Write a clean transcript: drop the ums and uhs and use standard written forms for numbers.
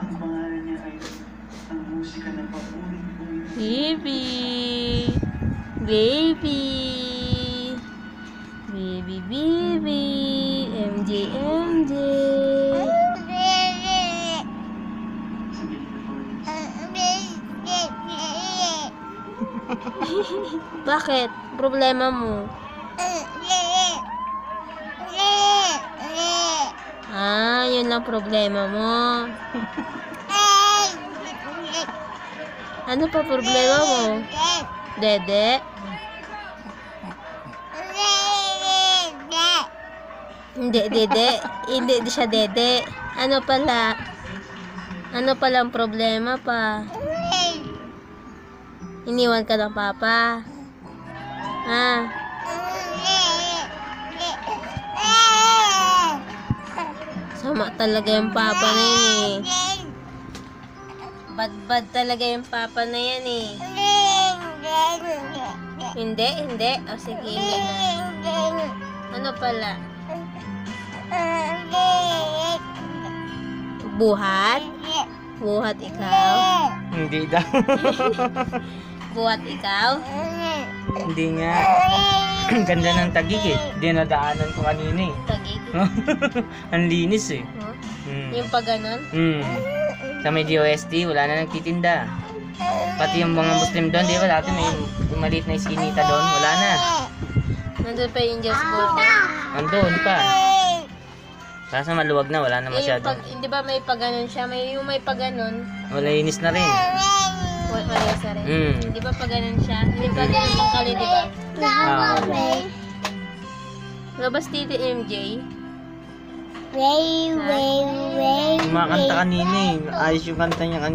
Ang pangalan niya ay ang musika na paulit-ulit. Baby. Baby. Baby, baby. MJ, MJ. Bakit? Problema mo? Ah, yun lang problema mo. Ano pa problema mo? Dede? Hindi, dede. Hindi siya dede. Ano pala? Ano palang problema pa? Iniwan ka ng papa? Ah. Sama talaga yung papa na yun eh. Bad talaga yung papa na yan eh. Hindi, hindi. O sige, hindi na. Ano pala? Buhat? Buhat ikaw? Hindi daw. Buhat ikaw? Hindi nga. Ganda ng Taguig eh. Dinadaanan ko kanina eh. Tagig? Ang linis eh. Huh? Mm. Yung pa ganon? Sa may DOST, wala na nagtitinda. Pati yung mga Muslim doon, di ba? Dati may maliit na iskinita doon. Wala na. Nandun pa yung Diyos Buko? Nandun pa. Kaso maluwag na, wala na masyado. Hindi ba may pa ganon siya? Yung may pa ganon? Wala inis na rin. Wala sa rin. Mm. Hindi ba pa ganon siya? Hindi ba ganon tangkali, di ba? Labas Titi MJ. Kumakanta kanina eh. Ayos yung kanta niya kanina.